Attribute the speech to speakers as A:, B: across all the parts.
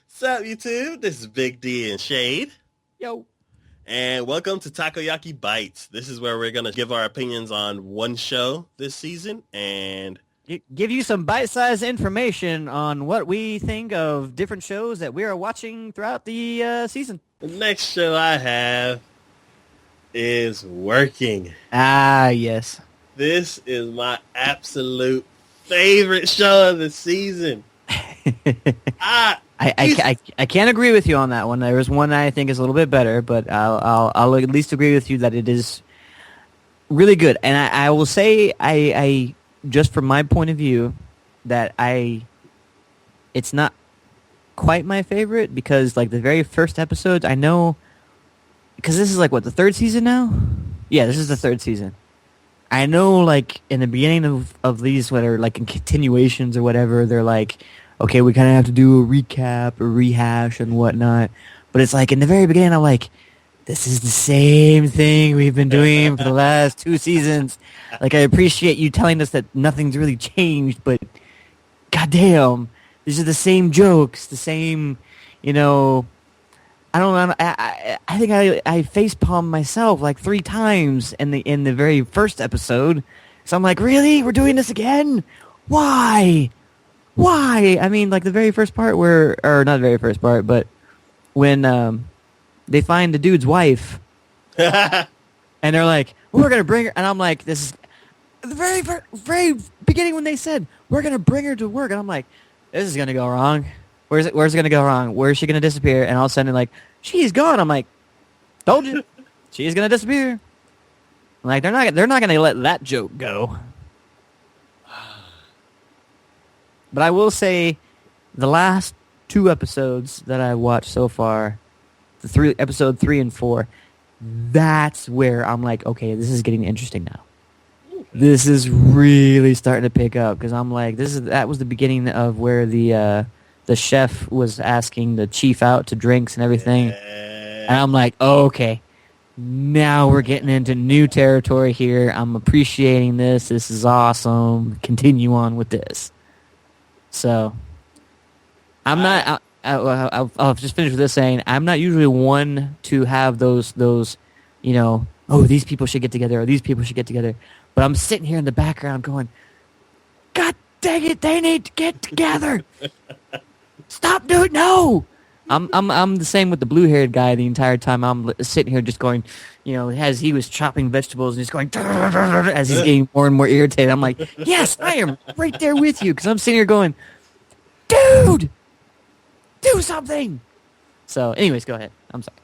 A: Sup, YouTube? This is Big D and Shade.
B: Yo.
A: And welcome to Takoyaki Bites. This is where we're going to give our opinions on one show this season and
B: Give you some bite-sized information on what we think of different shows that we are watching throughout the season.
A: the next show I have is Working.
B: Ah, yes.
A: This is my absolute favorite show of the season.
B: I can't agree with you on that one. There is one I think is a little bit better, but I'll at least agree with you that it is really good. And I will say I just from my point of view that it's not quite my favorite because like the very first episodes I know because this is like what the third season now. Yeah, this is the third season. I know like in the beginning of these what are like in continuations or whatever they're like. Okay, we kind of have to do a recap or rehash and whatnot. But it's like in the very beginning, I'm like, this is the same thing we've been doing for the last 2 seasons. Like, I appreciate you telling us that nothing's really changed, but goddamn, these are the same jokes, the same, I don't know. I think I facepalmed myself like 3 times in the very first episode. So I'm like, really? We're doing this again? Why? I mean, like the very first part or not the very first part, but when they find the dude's wife, and they're like, we're going to bring her, and I'm like, this is the very beginning when they said, we're going to bring her to work, and I'm like, this is going to go wrong. Where's it going to go wrong? Where's she going to disappear? And all of a sudden, like, she's gone. I'm like, told you, she's going to disappear. I'm like, they're not going to let that joke go. But I will say, the last 2 episodes that I watched so far, episode 3 and 4, that's where I'm like, okay, this is getting interesting now. This is really starting to pick up because I'm like, that was the beginning of where the chef was asking the chief out to drinks and everything, and I'm like, oh, okay, now we're getting into new territory here. I'm appreciating this. This is awesome. Continue on with this. So, I'm not. I'll just finish with this saying I'm not usually one to have those. Oh, these people should get together, or these people should get together. But I'm sitting here in the background going, God dang it, they need to get together. Stop doing no. I'm the same with the blue-haired guy the entire time. I'm sitting here just going, as he was chopping vegetables and he's going as he's getting more and more irritated. I'm like, yes, I am right there with you because I'm sitting here going, dude, do something. So, anyways, go ahead. I'm sorry.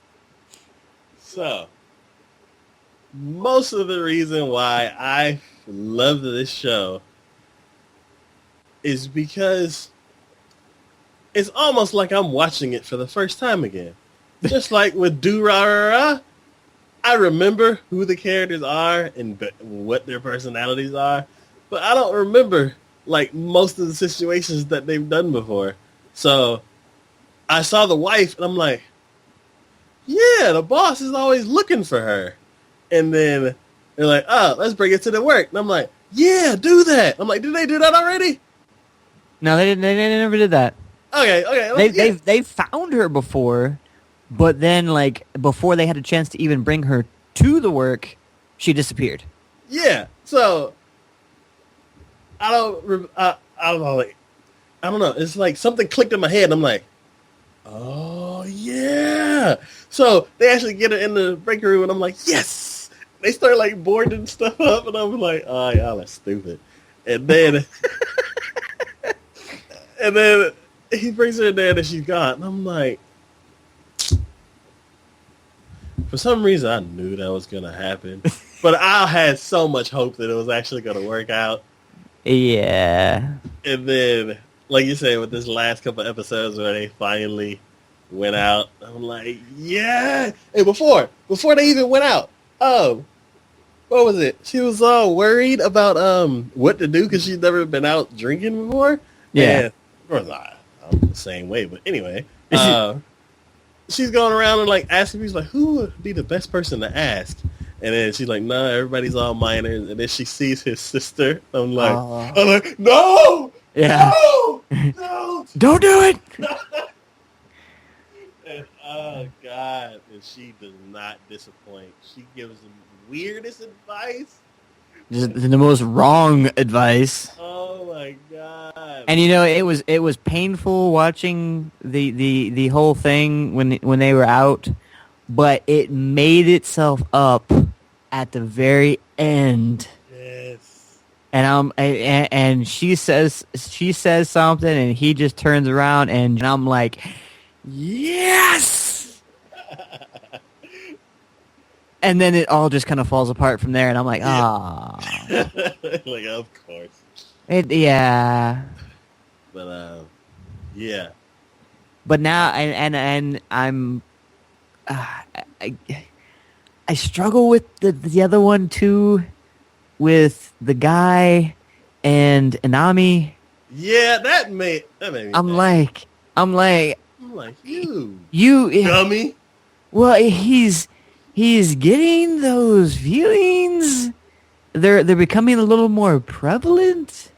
A: So, most of the reason why I love this show is because it's almost like I'm watching it for the first time again. Just like with Do-Ra-Ra-Ra, I remember who the characters are and what their personalities are, but I don't remember like most of the situations that they've done before. So I saw the wife and I'm like, yeah, the boss is always looking for her. And then they're like, oh, let's bring it to the work. And I'm like, yeah, do that. I'm like, did they do that already?
B: No, they didn't. They never did that.
A: Okay.
B: They found her before, but then like before they had a chance to even bring her to the work, she disappeared.
A: Yeah. So I don't know. Like, I don't know. It's like something clicked in my head. And I'm like, oh yeah. So they actually get her in the break room, and I'm like, yes. They start like boarding stuff up, and I'm like, oh y'all are stupid. And then and then he brings her in there and she's gone. And I'm like, for some reason, I knew that was going to happen. But I had so much hope that it was actually going to work out.
B: Yeah.
A: And then, like you said, with this last couple episodes where they finally went out, I'm like, yeah. Hey, before they even went out, what was it? She was all worried about what to do because she's never been out drinking before.
B: Yeah.
A: And, of course, I'm the same way. But anyway, she's going around and like asking people like, who would be the best person to ask? And then she's like, nah, everybody's all minors. And then she sees his sister. I'm like, no!
B: Yeah.
A: No!
B: Don't do it!
A: Oh God, and she does not disappoint. She gives the weirdest advice.
B: Just the most wrong advice.
A: Oh my God.
B: And it was painful watching the whole thing when they were out, but it made itself up at the very end.
A: Yes.
B: And she says something, and he just turns around, and I'm like, yes. And then it all just kind of falls apart from there, and I'm like, ah,
A: Like, of course.
B: yeah.
A: But yeah.
B: But now, and I'm, I struggle with the other one too, with the guy and Inami.
A: Yeah, that made me
B: I'm
A: mad.
B: like,
A: I'm like, you
B: dummy. Well, he's getting those feelings. They're becoming a little more prevalent.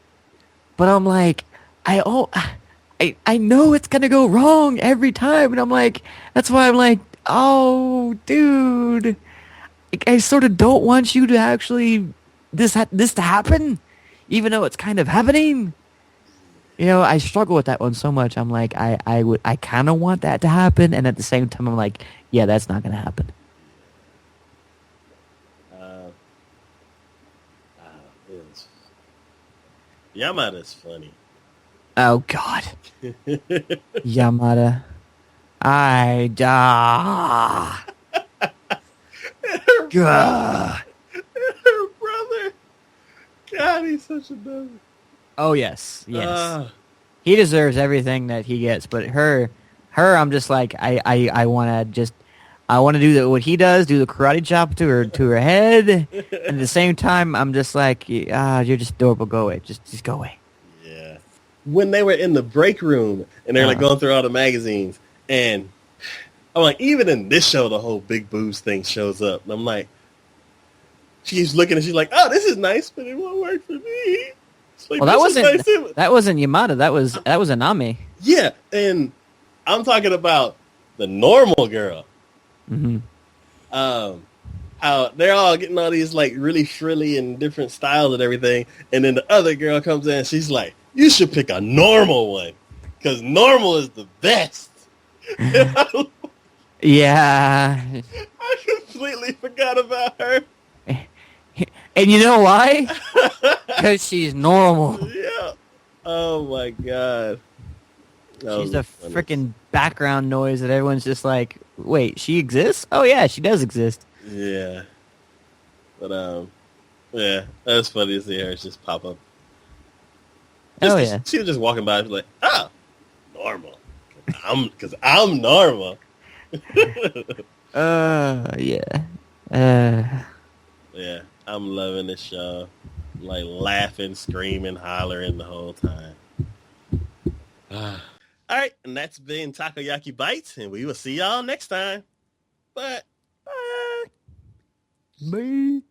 B: But I'm like, I know it's gonna go wrong every time, and I'm like, that's why I'm like, oh, dude, I sort of don't want you to actually this to happen, even though it's kind of happening. I struggle with that one so much. I'm like, I kind of want that to happen, and at the same time, I'm like, yeah, that's not gonna happen.
A: It's, Yamada's funny.
B: Oh God, Yamada, I die. God.
A: Her brother. God, he's such a dummy.
B: Oh yes. He deserves everything that he gets, but her, I'm just like, I want to do what he does, do the karate chop to her head, and at the same time, I'm just like, you're just adorable. Go away, just go away.
A: Yeah. When they were in the break room and they're like going through all the magazines, and I'm like, even in this show, the whole big boobs thing shows up, and I'm like, she's looking and she's like, oh, this is nice, but it won't work for me. Like,
B: well, that wasn't Yamada. That was Anami.
A: Yeah, and I'm talking about the normal girl.
B: Mm-hmm.
A: How they're all getting all these like really frilly and different styles and everything, and then the other girl comes in and she's like, you should pick a normal one because normal is the best.
B: Yeah.
A: I completely forgot about her.
B: And you know why? Because she's normal.
A: Yeah. Oh my God.
B: She's a freaking background noise that everyone's just like, wait, she exists? Oh yeah, she does exist.
A: Yeah. But yeah, that was funny to see her just pop up. Yeah. She was just walking by and was like, oh, normal. Because I'm normal.
B: Yeah.
A: Yeah, I'm loving this show. Like laughing, screaming, hollering the whole time. All right, and that's been Takoyaki Bites, and we will see y'all next time. Bye.
B: Bye.